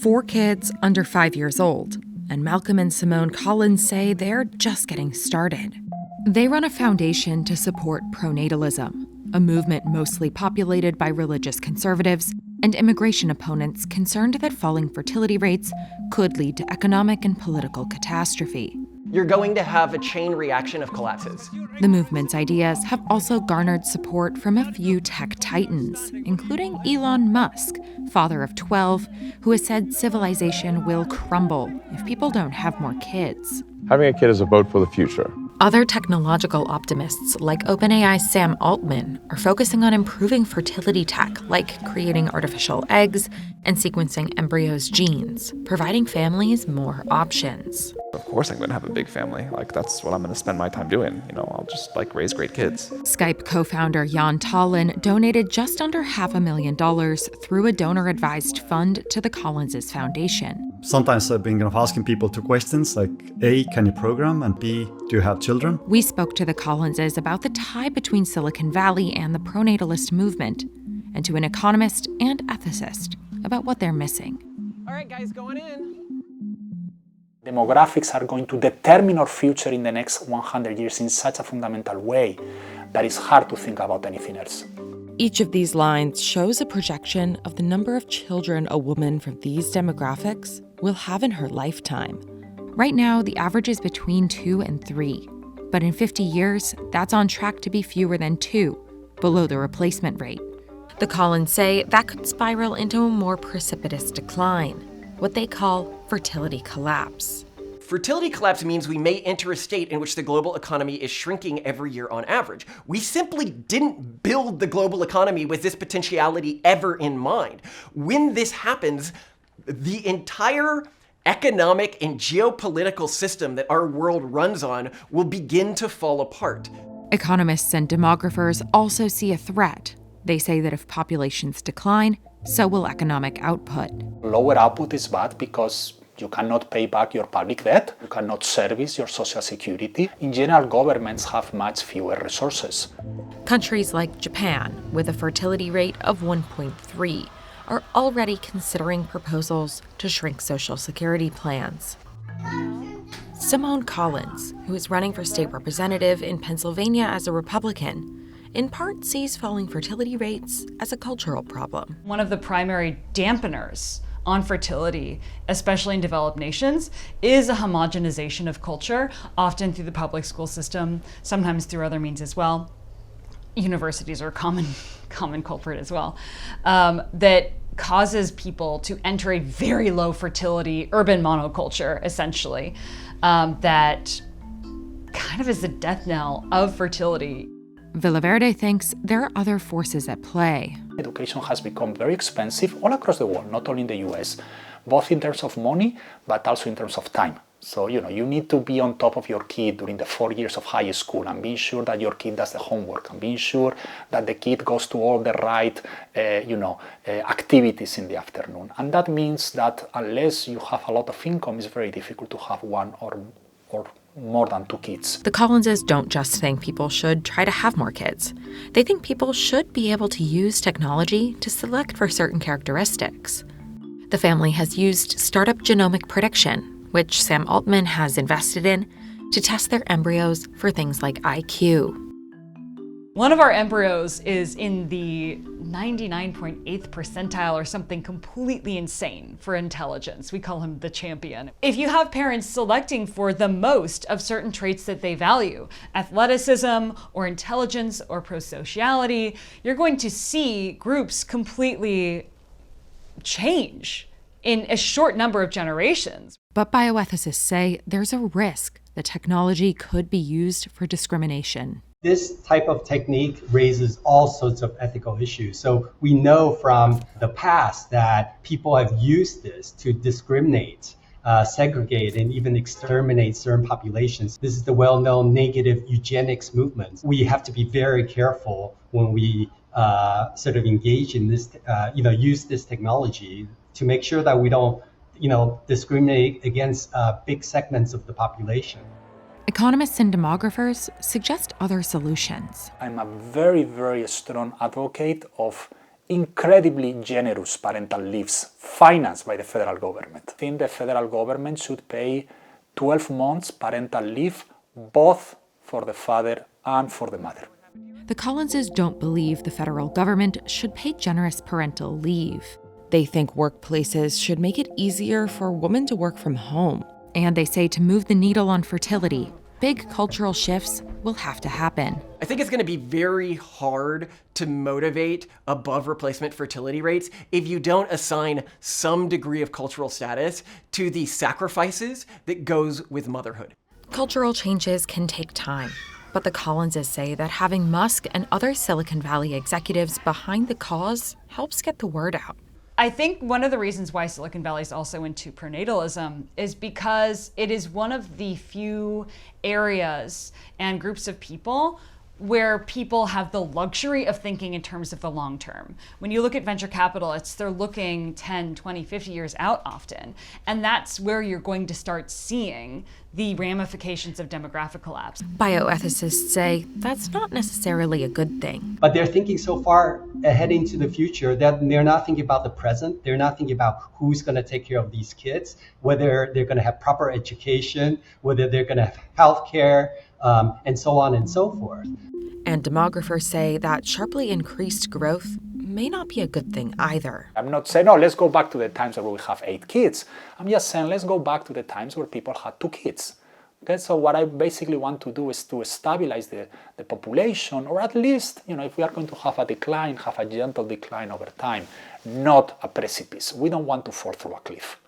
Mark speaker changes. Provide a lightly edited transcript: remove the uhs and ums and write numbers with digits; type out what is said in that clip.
Speaker 1: 4 kids under 5 years old, and Malcolm and Simone Collins say they're just getting started. They run a foundation to support pronatalism, a movement mostly populated by religious conservatives and immigration opponents concerned that falling fertility rates could lead to economic and political catastrophe.
Speaker 2: You're going to have a chain reaction of collapses.
Speaker 1: The movement's ideas have also garnered support from a few tech titans, including Elon Musk, father of 12, who has said civilization will crumble if people don't have more kids.
Speaker 3: Having a kid is a vote for the future.
Speaker 1: Other technological optimists, like OpenAI's Sam Altman, are focusing on improving fertility tech, like creating artificial eggs and sequencing embryos' genes, providing families more options.
Speaker 4: Of course I'm going to have a big family. That's what I'm going to spend my time doing. I'll just raise great kids.
Speaker 1: Skype co-founder Jan Tallinn donated just under $500,000 through a donor-advised fund to the Collins' foundation.
Speaker 5: Sometimes I've been asking people 2 questions, like A, can you program? And B, do you have children?
Speaker 1: We spoke to the Collinses about the tie between Silicon Valley and the pronatalist movement, and to an economist and ethicist about what they're missing.
Speaker 2: All right, guys, going in.
Speaker 6: Demographics are going to determine our future in the next 100 years in such a fundamental way that it's hard to think about anything else.
Speaker 1: Each of these lines shows a projection of the number of children a woman from these demographics will have in her lifetime. Right now, the average is between 2 and 3. But in 50 years, that's on track to be fewer than 2, below the replacement rate. The Collins say that could spiral into a more precipitous decline, what they call fertility collapse.
Speaker 2: Fertility collapse means we may enter a state in which the global economy is shrinking every year on average. We simply didn't build the global economy with this potentiality ever in mind. When this happens, the entire economic and geopolitical system that our world runs on will begin to fall apart.
Speaker 1: Economists and demographers also see a threat. They say that if populations decline, so will economic output.
Speaker 6: Lower output is bad because you cannot pay back your public debt, you cannot service your social security. In general, governments have much fewer resources.
Speaker 1: Countries like Japan, with a fertility rate of 1.3, are already considering proposals to shrink social security plans. Simone Collins, who is running for state representative in Pennsylvania as a Republican, in part sees falling fertility rates as a cultural problem.
Speaker 7: One of the primary dampeners on fertility, especially in developed nations, is a homogenization of culture, often through the public school system, sometimes through other means as well. Universities are a common culprit as well, that causes people to enter a very low fertility urban monoculture, essentially, that kind of is the death knell of fertility.
Speaker 1: Villaverde thinks there are other forces at play.
Speaker 6: Education has become very expensive all across the world, not only in the US, both in terms of money, but also in terms of time. So, you need to be on top of your kid during the 4 years of high school and being sure that your kid does the homework and being sure that the kid goes to all the right, activities in the afternoon. And that means that unless you have a lot of income, it's very difficult to have one or more than 2 kids.
Speaker 1: The Collinses don't just think people should try to have more kids. They think people should be able to use technology to select for certain characteristics. The family has used startup genomic prediction, which Sam Altman has invested in, to test their embryos for things like IQ.
Speaker 7: One of our embryos is in the 99.8th percentile or something completely insane for intelligence. We call him the champion. If you have parents selecting for the most of certain traits that they value, athleticism or intelligence or prosociality, you're going to see groups completely change in a short number of generations.
Speaker 1: But bioethicists say there's a risk the technology could be used for discrimination.
Speaker 8: This type of technique raises all sorts of ethical issues. So we know from the past that people have used this to discriminate, segregate, and even exterminate certain populations. This is the well-known negative eugenics movement. We have to be very careful when we sort of engage in this, use this technology to make sure that we don't, discriminate against big segments of the population.
Speaker 1: Economists and demographers suggest other solutions.
Speaker 6: I'm a very, very strong advocate of incredibly generous parental leaves financed by the federal government. I think the federal government should pay 12 months parental leave both for the father and for the mother.
Speaker 1: The Collinses don't believe the federal government should pay generous parental leave. They think workplaces should make it easier for women to work from home. And they say to move the needle on fertility, big cultural shifts will have to happen.
Speaker 2: I think it's going to be very hard to motivate above replacement fertility rates if you don't assign some degree of cultural status to the sacrifices that goes with motherhood.
Speaker 1: Cultural changes can take time, but the Collinses say that having Musk and other Silicon Valley executives behind the cause helps get the word out.
Speaker 7: I think one of the reasons why Silicon Valley is also into pronatalism is because it is one of the few areas and groups of people where people have the luxury of thinking in terms of the long term. When you look at venture capitalists, they're looking 10, 20, 50 years out often. And that's where you're going to start seeing the ramifications of demographic collapse.
Speaker 1: Bioethicists say that's not necessarily a good thing.
Speaker 8: But they're thinking so far ahead into the future that they're not thinking about the present. They're not thinking about who's going to take care of these kids, whether they're going to have proper education, whether they're going to have health care, and so on and so forth.
Speaker 1: And demographers say that sharply increased growth may not be a good thing either.
Speaker 6: I'm not saying, no, let's go back to the times where we have 8 kids. I'm just saying, let's go back to the times where people had 2 kids. Okay, so what I basically want to do is to stabilize the population, or at least, if we are going to have a decline, have a gentle decline over time, not a precipice. We don't want to fall through a cliff.